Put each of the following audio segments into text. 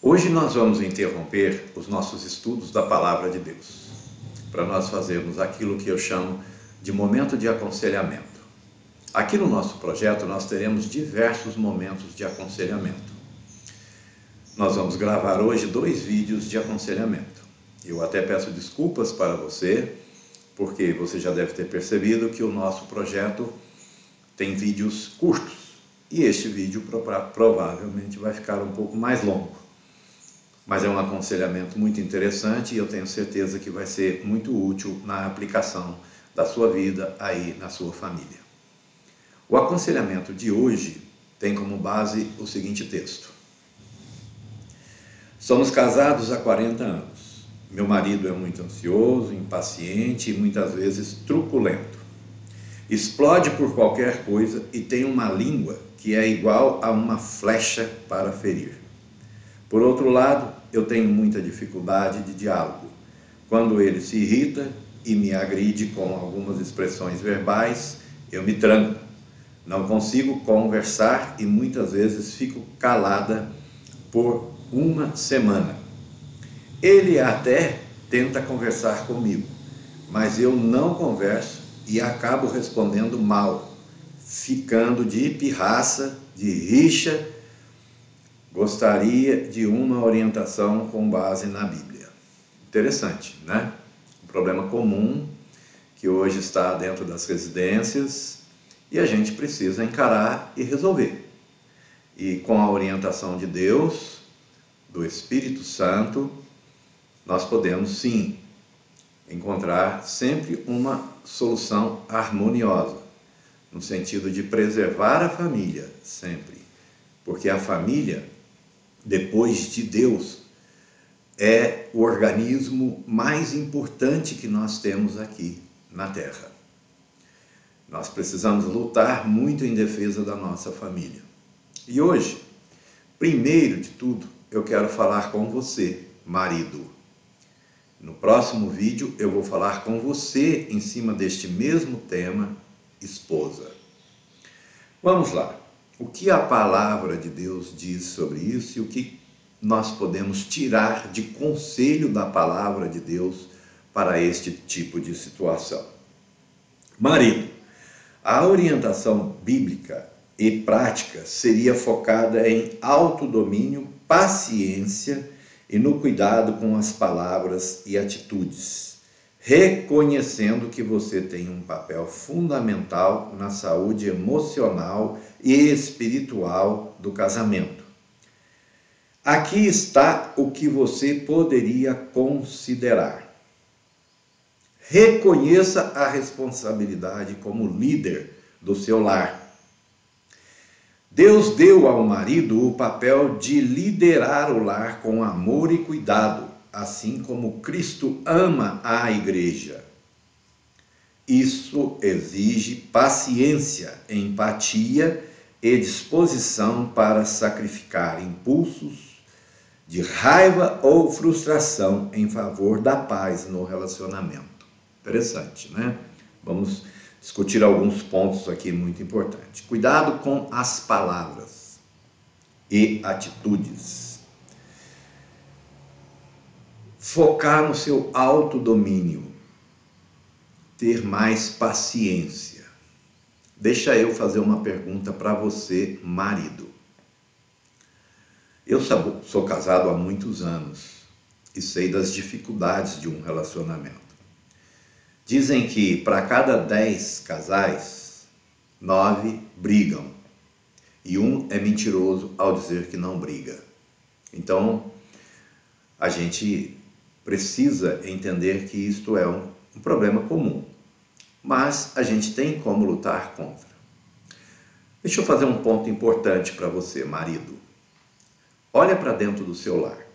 Hoje nós vamos interromper os nossos estudos da Palavra de Deus, para nós fazermos aquilo que eu chamo de momento de aconselhamento. Aqui no nosso projeto nós teremos diversos momentos de aconselhamento. Nós vamos gravar hoje 2 vídeos de aconselhamento. Eu até peço desculpas para você, porque você já deve ter percebido que o nosso projeto tem vídeos curtos. E este vídeo provavelmente vai ficar um pouco mais longo. Mas é um aconselhamento muito interessante e eu tenho certeza que vai ser muito útil na aplicação da sua vida aí na sua família. O aconselhamento de hoje tem como base o seguinte texto. Somos casados há 40 anos. Meu marido é muito ansioso, impaciente e muitas vezes truculento. Explode por qualquer coisa e tem uma língua que é igual a uma flecha para ferir. Por outro lado, eu tenho muita dificuldade de diálogo. Quando ele se irrita e me agride com algumas expressões verbais, eu me tranco. Não consigo conversar e muitas vezes fico calada por uma semana. Ele até tenta conversar comigo, mas eu não converso e acabo respondendo mal, ficando de pirraça, de rixa. Gostaria de uma orientação com base na Bíblia. Interessante, né? Um problema comum que hoje está dentro das residências e a gente precisa encarar e resolver. E com a orientação de Deus, do Espírito Santo, nós podemos sim encontrar sempre uma solução harmoniosa, no sentido de preservar a família sempre, porque a família, depois de Deus, é o organismo mais importante que nós temos aqui na Terra. Nós precisamos lutar muito em defesa da nossa família. E hoje, primeiro de tudo, eu quero falar com você, marido. No próximo vídeo eu vou falar com você em cima deste mesmo tema, esposa. Vamos lá. O que a palavra de Deus diz sobre isso e o que nós podemos tirar de conselho da palavra de Deus para este tipo de situação? Marido, a orientação bíblica e prática seria focada em autodomínio, paciência e no cuidado com as palavras e atitudes, reconhecendo que você tem um papel fundamental na saúde emocional e espiritual do casamento. Aqui está o que você poderia considerar. Reconheça a responsabilidade como líder do seu lar. Deus deu ao marido o papel de liderar o lar com amor e cuidado, assim como Cristo ama a igreja. Isso exige paciência, empatia e disposição para sacrificar impulsos de raiva ou frustração em favor da paz no relacionamento. Interessante, né? Vamos discutir alguns pontos aqui muito importantes. Cuidado com as palavras e atitudes. Focar no seu autodomínio. Ter mais paciência. Deixa eu fazer uma pergunta para você, marido. Eu sou casado há muitos anos e sei das dificuldades de um relacionamento. Dizem que para cada 10 casais, 9 brigam. E um é mentiroso ao dizer que não briga. Então, a gente precisa entender que isto é um problema comum. Mas a gente tem como lutar contra. Deixa eu fazer um ponto importante para você, marido. Olha para dentro do seu lar.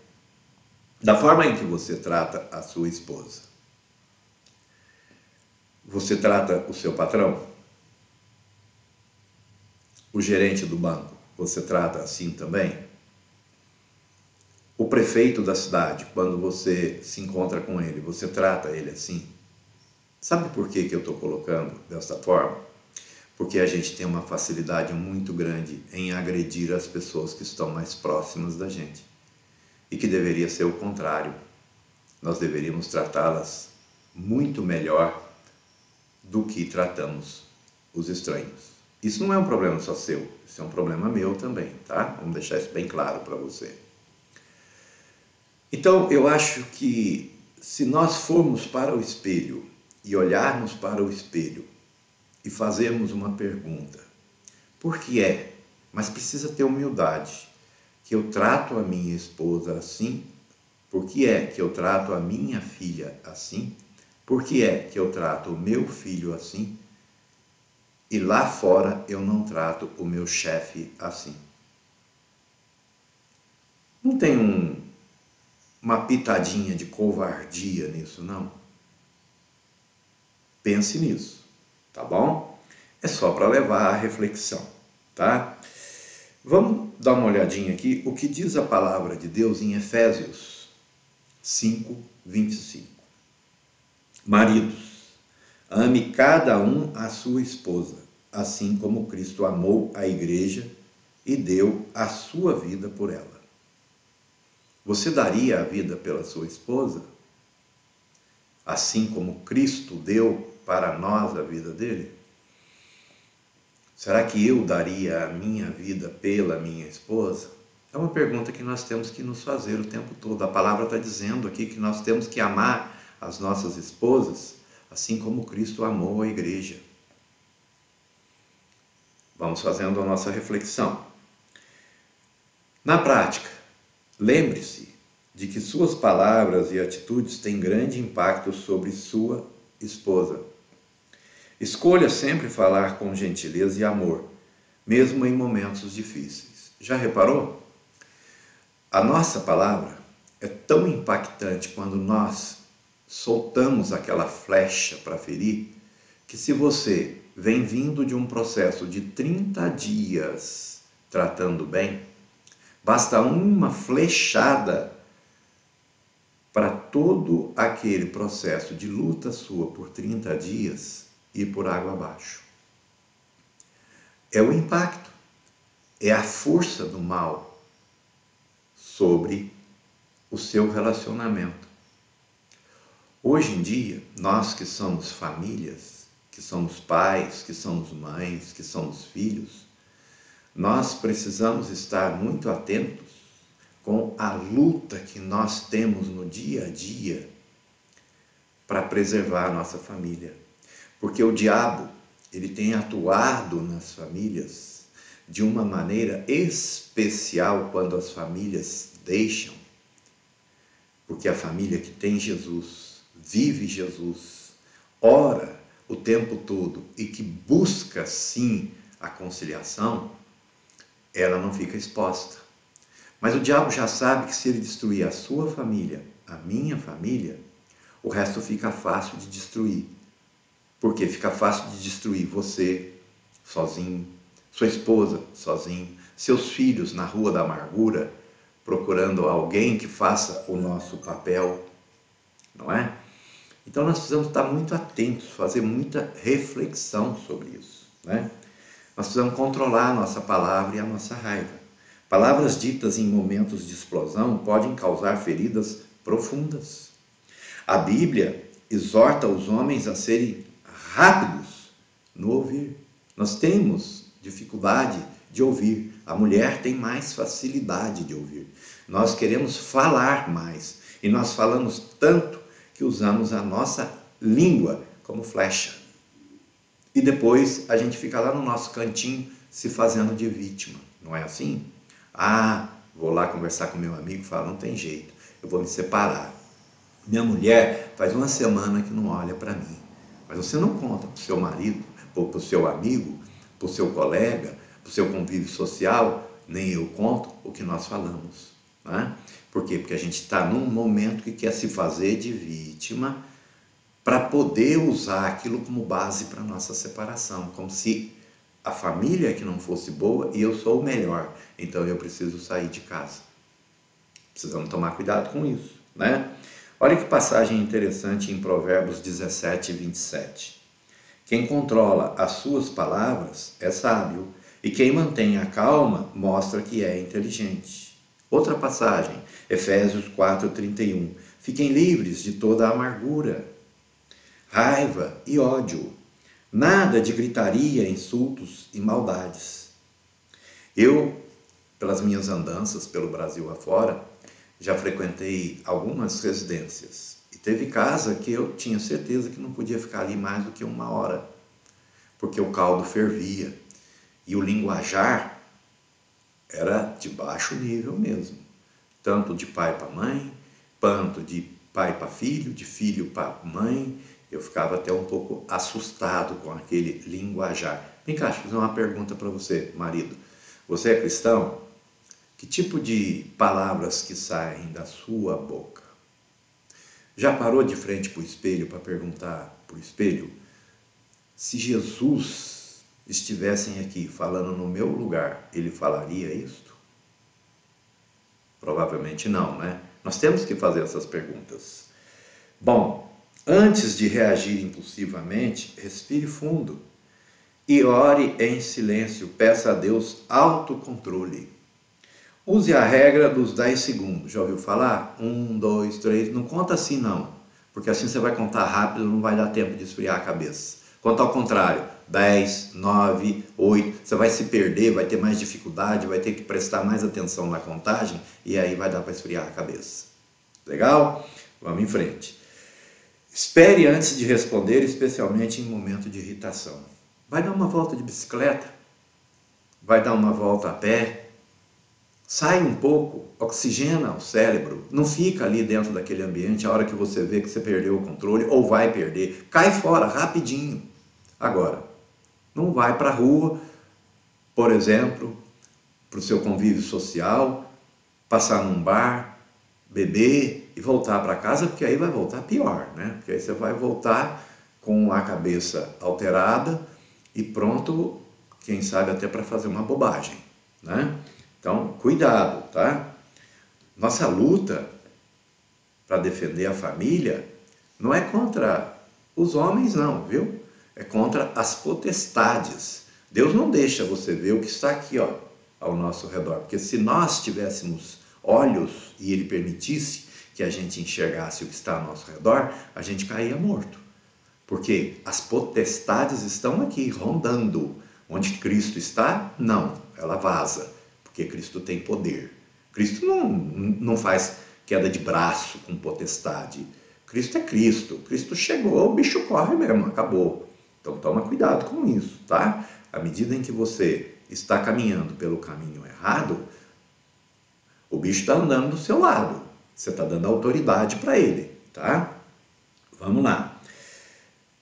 Da forma em que você trata a sua esposa. Você trata o seu patrão? O gerente do banco, você trata assim também? O prefeito da cidade, quando você se encontra com ele, você trata ele assim? Sabe por que eu estou colocando dessa forma? Porque a gente tem uma facilidade muito grande em agredir as pessoas que estão mais próximas da gente. e que deveria ser o contrário. Nós deveríamos tratá-las muito melhor do que tratamos os estranhos. Isso não é um problema só seu, isso é um problema meu também, tá? Vamos deixar isso bem claro para você. Então, eu acho que se nós formos para o espelho e olharmos para o espelho e fazermos uma pergunta, por que é? Mas precisa ter humildade, que eu trato a minha esposa assim? Por que é que eu trato a minha filha assim? Por que é que eu trato o meu filho assim? E lá fora eu não trato o meu chefe assim. Não tem uma pitadinha de covardia nisso, não? Pense nisso, tá bom? É só para levar à reflexão, tá? Vamos dar uma olhadinha aqui o que diz a palavra de Deus em Efésios 5:25. Maridos, ame cada um a sua esposa, assim como Cristo amou a igreja e deu a sua vida por ela. Você daria a vida pela sua esposa? Assim como Cristo deu para nós a vida dele? Será que eu daria a minha vida pela minha esposa? É uma pergunta que nós temos que nos fazer o tempo todo. A palavra está dizendo aqui que nós temos que amar as nossas esposas, assim como Cristo amou a igreja. Vamos fazendo a nossa reflexão. Na prática, lembre-se de que suas palavras e atitudes têm grande impacto sobre sua esposa. Escolha sempre falar com gentileza e amor, mesmo em momentos difíceis. Já reparou? A nossa palavra é tão impactante quando nós soltamos aquela flecha para ferir, que se você vem vindo de um processo de 30 dias tratando bem, basta uma flechada para todo aquele processo de luta sua por 30 dias ir por água abaixo. É o impacto, é a força do mal sobre o seu relacionamento. Hoje em dia, nós que somos famílias, que somos pais, que somos mães, que somos filhos, nós precisamos estar muito atentos com a luta que nós temos no dia a dia para preservar a nossa família. Porque o diabo, ele tem atuado nas famílias de uma maneira especial quando as famílias deixam. Porque a família que tem Jesus, vive Jesus, ora o tempo todo e que busca sim a conciliação, ela não fica exposta. Mas o diabo já sabe que se ele destruir a sua família, a minha família, o resto fica fácil de destruir. Porque fica fácil de destruir você sozinho, sua esposa sozinho, seus filhos na rua da amargura, procurando alguém que faça o nosso papel, não é? Então nós precisamos estar muito atentos, fazer muita reflexão sobre isso, né? Nós precisamos controlar a nossa palavra e a nossa raiva. Palavras ditas em momentos de explosão podem causar feridas profundas. A Bíblia exorta os homens a serem rápidos no ouvir. Nós temos dificuldade de ouvir. A mulher tem mais facilidade de ouvir. Nós queremos falar mais. E nós falamos tanto que usamos a nossa língua como flecha. E depois a gente fica lá no nosso cantinho se fazendo de vítima. Não é assim? Ah, vou lá conversar com meu amigo e falo, não tem jeito, eu vou me separar. Minha mulher faz uma semana que não olha para mim. Mas você não conta para o seu marido, ou para o seu amigo, para o seu colega, para o seu convívio social, nem eu conto o que nós falamos. Né? Por quê? Porque a gente está num momento que quer se fazer de vítima para poder usar aquilo como base para a nossa separação, como se a família que não fosse boa e eu sou o melhor, então eu preciso sair de casa. Precisamos tomar cuidado com isso, né? Olha que passagem interessante em Provérbios 17:27. Quem controla as suas palavras é sábio, e quem mantém a calma mostra que é inteligente. Outra passagem, Efésios 4:31. Fiquem livres de toda amargura, raiva e ódio. Nada de gritaria, insultos e maldades. Eu, pelas minhas andanças pelo Brasil afora, já frequentei algumas residências. E teve casa que eu tinha certeza que não podia ficar ali mais do que 1 hora, porque o caldo fervia. E o linguajar era de baixo nível mesmo. Tanto de pai para mãe, quanto de pai para filho, de filho para mãe. Eu ficava até um pouco assustado com aquele linguajar. Vem cá, deixa eu fazer uma pergunta para você, marido. Você é cristão? Que tipo de palavras que saem da sua boca? Já parou de frente para o espelho para perguntar para o espelho se Jesus estivessem aqui falando no meu lugar, ele falaria isto? Provavelmente não, né? Nós temos que fazer essas perguntas. Bom, antes de reagir impulsivamente, respire fundo e ore em silêncio. Peça a Deus autocontrole. Use a regra dos 10 segundos. Já ouviu falar? 1, 2, 3. Não conta assim não, porque assim você vai contar rápido, não vai dar tempo de esfriar a cabeça. Conta ao contrário. 10, 9, 8. Você vai se perder, vai ter mais dificuldade, vai ter que prestar mais atenção na contagem e aí vai dar para esfriar a cabeça. Legal? Vamos em frente. Espere antes de responder, especialmente em momento de irritação. Vai dar uma volta de bicicleta? Vai dar uma volta a pé? Sai um pouco, oxigena o cérebro, não fica ali dentro daquele ambiente a hora que você vê que você perdeu o controle ou vai perder. Cai fora, rapidinho. Agora, não vai para a rua, por exemplo, para o seu convívio social, passar num bar, beber e voltar para casa, porque aí vai voltar pior, né? Porque aí você vai voltar com a cabeça alterada e pronto, quem sabe até para fazer uma bobagem, né? Então, cuidado, tá? Nossa luta para defender a família não é contra os homens, não, viu? É contra as potestades. Deus não deixa você ver o que está aqui, ó, ao nosso redor. Porque se nós tivéssemos olhos e Ele permitisse que a gente enxergasse o que está ao nosso redor, a gente caía morto. Porque as potestades estão aqui, rondando. Onde Cristo está, não, ela vaza. Porque Cristo tem poder. Cristo não faz queda de braço com potestade. Cristo é Cristo. Cristo chegou, o bicho corre mesmo, acabou. Então toma cuidado com isso, tá? À medida em que você está caminhando pelo caminho errado, o bicho está andando do seu lado. Você está dando autoridade para ele, tá? Vamos lá.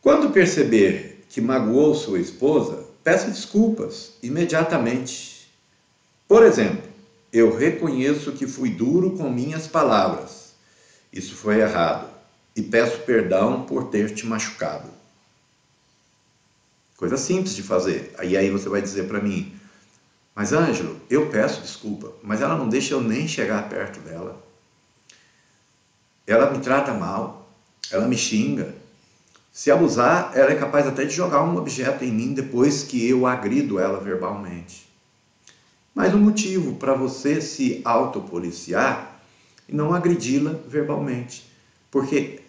Quando perceber que magoou sua esposa, peça desculpas imediatamente. Por exemplo, eu reconheço que fui duro com minhas palavras. Isso foi errado. E peço perdão por ter te machucado. Coisa simples de fazer. E aí você vai dizer para mim, mas Ângelo, eu peço desculpa, mas ela não deixa eu nem chegar perto dela. Ela me trata mal, ela me xinga. Se abusar, ela é capaz até de jogar um objeto em mim depois que eu agrido ela verbalmente. Mas um motivo para você se autopoliciar e não agredi-la verbalmente. Porque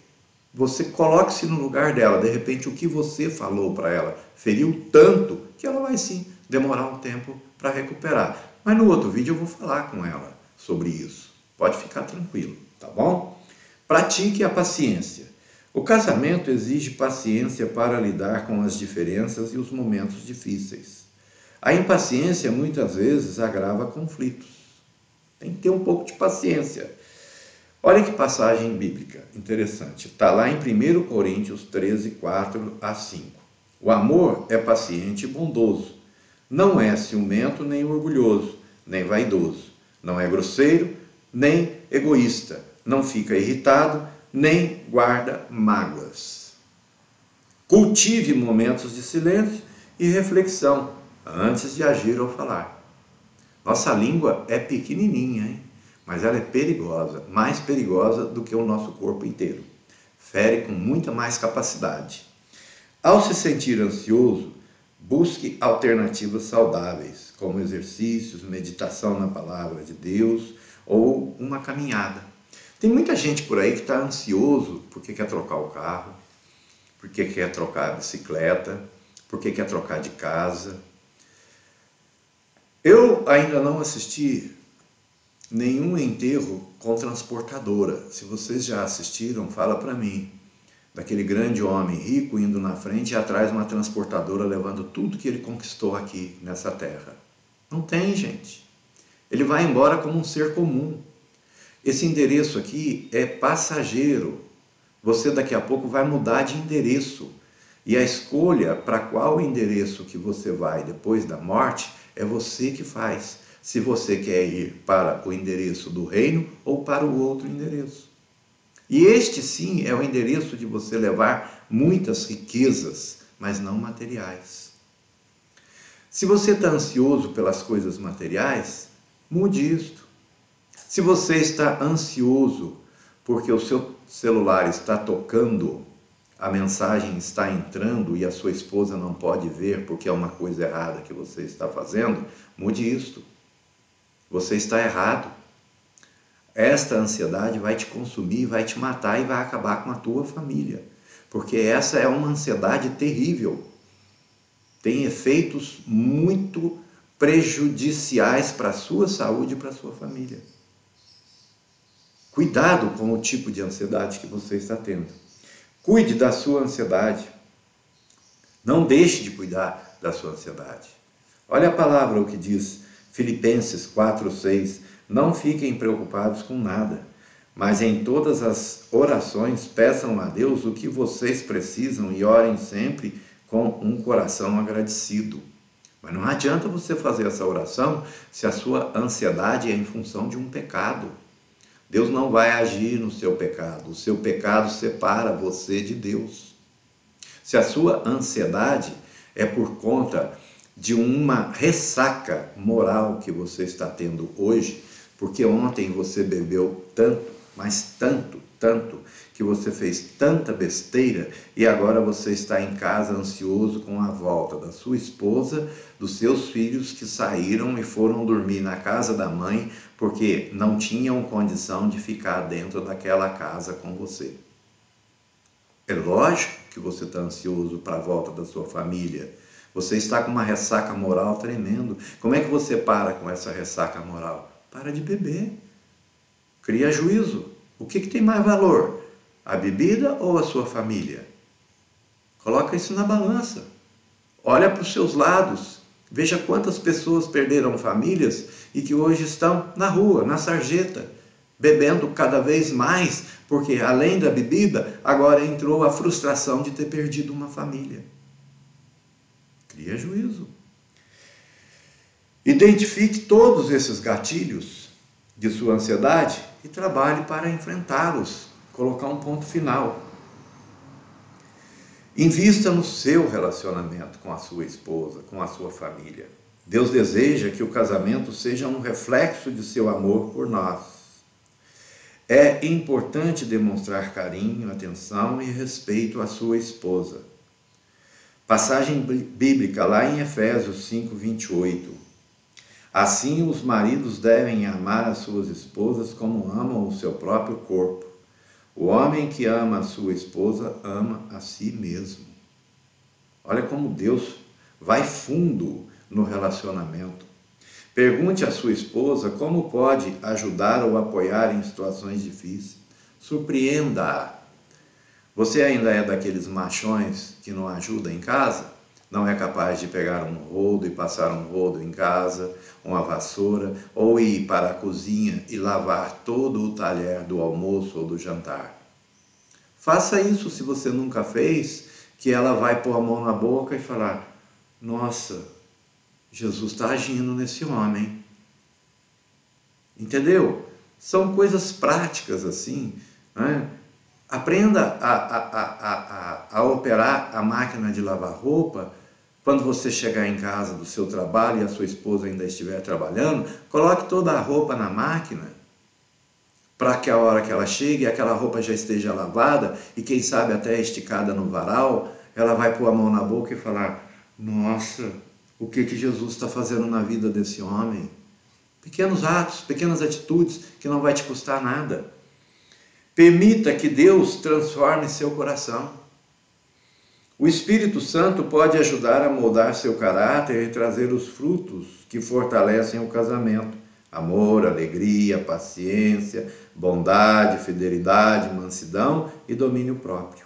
você coloque-se no lugar dela. De repente, o que você falou para ela feriu tanto que ela vai sim demorar um tempo para recuperar. Mas no outro vídeo eu vou falar com ela sobre isso. Pode ficar tranquilo, tá bom? Pratique a paciência. O casamento exige paciência para lidar com as diferenças e os momentos difíceis. A impaciência muitas vezes agrava conflitos. Tem que ter um pouco de paciência. Olha que passagem bíblica interessante. Está lá em 1 Coríntios 13, 4 a 5. O amor é paciente e bondoso. Não é ciumento nem orgulhoso, nem vaidoso. Não é grosseiro, nem egoísta. Não fica irritado, nem guarda mágoas. Cultive momentos de silêncio e reflexão antes de agir ou falar. Nossa língua é pequenininha, hein? Mas ela é perigosa, mais perigosa do que o nosso corpo inteiro. Fere com muita mais capacidade. Ao se sentir ansioso, busque alternativas saudáveis, como exercícios, meditação na palavra de Deus, ou uma caminhada. Tem muita gente por aí que está ansioso porque quer trocar o carro, porque quer trocar a bicicleta, porque quer trocar de casa. Eu ainda não assisti nenhum enterro com transportadora. Se vocês já assistiram, fala para mim. Daquele grande homem rico indo na frente e atrás uma transportadora levando tudo que ele conquistou aqui nessa terra. Não tem, gente. Ele vai embora como um ser comum. Esse endereço aqui é passageiro. Você daqui a pouco vai mudar de endereço. E a escolha para qual endereço que você vai depois da morte é você que faz. Se você quer ir para o endereço do reino ou para o outro endereço. E este sim é o endereço de você levar muitas riquezas, mas não materiais. Se você está ansioso pelas coisas materiais, mude isto. Se você está ansioso porque o seu celular está tocando, a mensagem está entrando e a sua esposa não pode ver porque é uma coisa errada que você está fazendo, mude isto. Você está errado. Esta ansiedade vai te consumir, vai te matar e vai acabar com a tua família. Porque essa é uma ansiedade terrível. Tem efeitos muito prejudiciais para a sua saúde e para a sua família. Cuidado com o tipo de ansiedade que você está tendo. Cuide da sua ansiedade. Não deixe de cuidar da sua ansiedade. Olha a palavra o que diz, Filipenses 4:6. Não fiquem preocupados com nada, mas em todas as orações peçam a Deus o que vocês precisam e orem sempre com um coração agradecido. Mas não adianta você fazer essa oração se a sua ansiedade é em função de um pecado. Deus não vai agir no seu pecado. O seu pecado separa você de Deus. Se a sua ansiedade é por conta de uma ressaca moral que você está tendo hoje, porque ontem você bebeu tanto, mas tanto, que você fez tanta besteira e agora você está em casa ansioso com a volta da sua esposa, dos seus filhos que saíram e foram dormir na casa da mãe porque não tinham condição de ficar dentro daquela casa com você. É lógico que você está ansioso para a volta da sua família. Você está com uma ressaca moral tremendo. Como é que você para com essa ressaca moral? Para de beber. Cria juízo. O que tem mais valor? A bebida ou a sua família? Coloca isso na balança. Olha para os seus lados. Veja quantas pessoas perderam famílias e que hoje estão na rua, na sarjeta, bebendo cada vez mais, porque além da bebida, agora entrou a frustração de ter perdido uma família. Cria juízo. Identifique todos esses gatilhos de sua ansiedade e trabalhe para enfrentá-los, colocar um ponto final. Invista no seu relacionamento com a sua esposa, com a sua família. Deus deseja que o casamento seja um reflexo de seu amor por nós. É importante demonstrar carinho, atenção e respeito à sua esposa. Passagem bíblica lá em Efésios 5:28. Assim os maridos devem amar as suas esposas como amam o seu próprio corpo. O homem que ama a sua esposa ama a si mesmo. Olha como Deus vai fundo no relacionamento. Pergunte à sua esposa como pode ajudar ou apoiar em situações difíceis. Surpreenda-a. Você ainda é daqueles machões que não ajuda em casa? Não é capaz de pegar um rodo e passar um rodo em casa, uma vassoura, ou ir para a cozinha e lavar todo o talher do almoço ou do jantar. Faça isso se você nunca fez, que ela vai pôr a mão na boca e falar, nossa, Jesus está agindo nesse homem. Entendeu? São coisas práticas assim, né? Aprenda a operar a máquina de lavar roupa. Quando você chegar em casa do seu trabalho e a sua esposa ainda estiver trabalhando, coloque toda a roupa na máquina, para que a hora que ela chegue, aquela roupa já esteja lavada e quem sabe até esticada no varal, ela vai pôr a mão na boca e falar, nossa, o que Jesus está fazendo na vida desse homem? Pequenos atos, pequenas atitudes que não vai te custar nada. Permita que Deus transforme seu coração. O Espírito Santo pode ajudar a moldar seu caráter e trazer os frutos que fortalecem o casamento. Amor, alegria, paciência, bondade, fidelidade, mansidão e domínio próprio.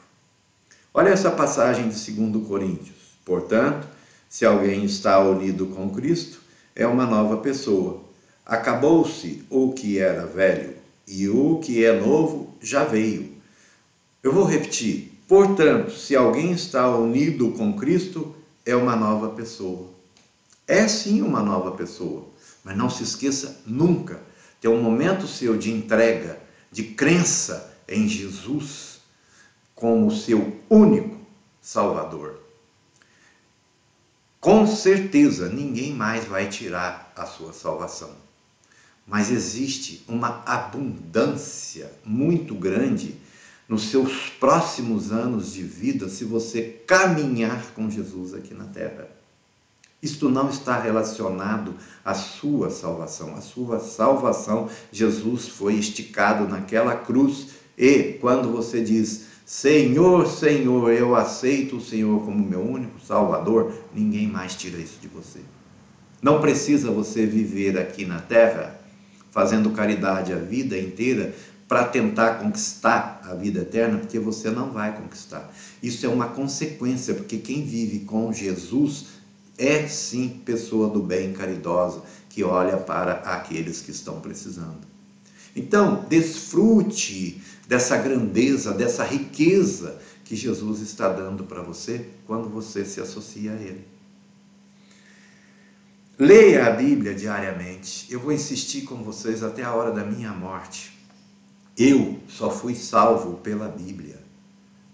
Olha essa passagem de 2 Coríntios. Portanto, se alguém está unido com Cristo, é uma nova pessoa. Acabou-se o que era velho, e o que é novo já veio. Eu vou repetir. Portanto, se alguém está unido com Cristo, é uma nova pessoa. É sim uma nova pessoa. Mas não se esqueça nunca, ter um momento seu de entrega, de crença em Jesus como seu único Salvador. Com certeza, ninguém mais vai tirar a sua salvação. Mas existe uma abundância muito grande nos seus próximos anos de vida se você caminhar com Jesus aqui na terra. Isto não está relacionado à sua salvação. A sua salvação, Jesus foi esticado naquela cruz e quando você diz, Senhor, Senhor, eu aceito o Senhor como meu único Salvador, ninguém mais tira isso de você. Não precisa você viver aqui na terra fazendo caridade a vida inteira para tentar conquistar a vida eterna, porque você não vai conquistar. Isso é uma consequência, porque quem vive com Jesus é sim pessoa do bem, caridosa, que olha para aqueles que estão precisando. Então, desfrute dessa grandeza, dessa riqueza que Jesus está dando para você quando você se associa a Ele. Leia a Bíblia diariamente. Eu vou insistir com vocês até a hora da minha morte. Eu só fui salvo pela Bíblia.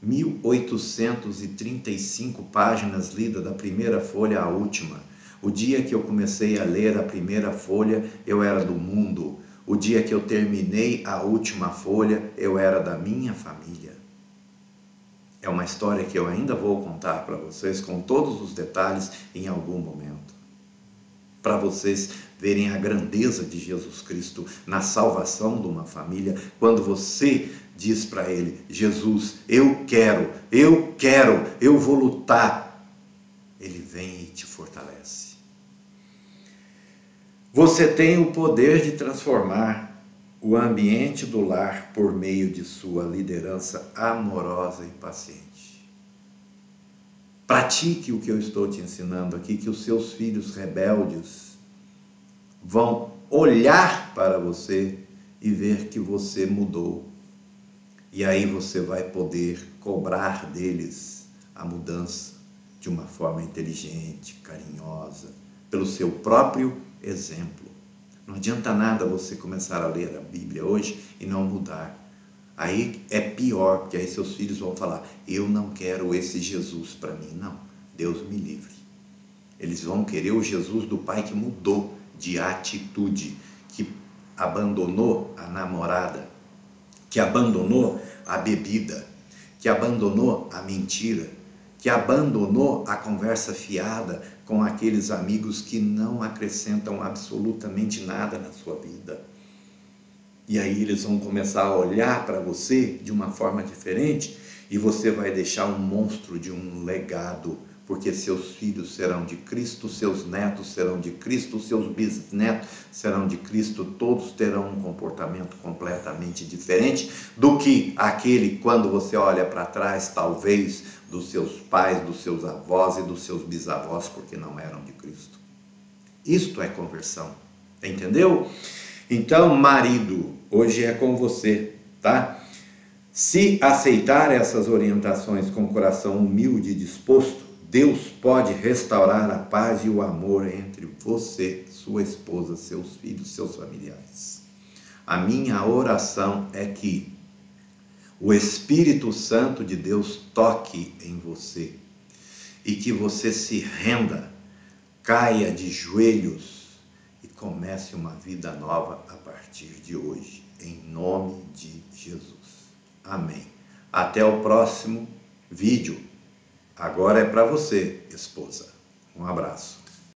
1835 páginas lidas da primeira folha à última. O dia que eu comecei a ler a primeira folha, eu era do mundo. O dia que eu terminei a última folha, eu era da minha família. É uma história que eu ainda vou contar para vocês com todos os detalhes em algum momento. Para vocês verem a grandeza de Jesus Cristo na salvação de uma família, quando você diz para ele, Jesus, eu quero, eu vou lutar. Ele vem e te fortalece. Você tem o poder de transformar o ambiente do lar por meio de sua liderança amorosa e paciente. Pratique o que eu estou te ensinando aqui, que os seus filhos rebeldes vão olhar para você e ver que você mudou. E aí você vai poder cobrar deles a mudança de uma forma inteligente, carinhosa, pelo seu próprio exemplo. Não adianta nada você começar a ler a Bíblia hoje e não mudar. Aí é pior, porque aí seus filhos vão falar, eu não quero esse Jesus para mim. Não, Deus me livre. Eles vão querer o Jesus do pai que mudou de atitude, que abandonou a namorada, que abandonou a bebida, que abandonou a mentira, que abandonou a conversa fiada com aqueles amigos que não acrescentam absolutamente nada na sua vida. E aí eles vão começar a olhar para você de uma forma diferente e você vai deixar um monstro de um legado, porque seus filhos serão de Cristo, seus netos serão de Cristo, seus bisnetos serão de Cristo, todos terão um comportamento completamente diferente do que aquele quando você olha para trás, talvez, dos seus pais, dos seus avós e dos seus bisavós, porque não eram de Cristo. Isto é conversão, entendeu? Então, marido, hoje é com você, tá? Se aceitar essas orientações com coração humilde e disposto, Deus pode restaurar a paz e o amor entre você, sua esposa, seus filhos, seus familiares. A minha oração é que o Espírito Santo de Deus toque em você e que você se renda, caia de joelhos e comece uma vida nova a partir de hoje, em nome de Jesus. Amém. Até o próximo vídeo. Agora é para você, esposa. Um abraço.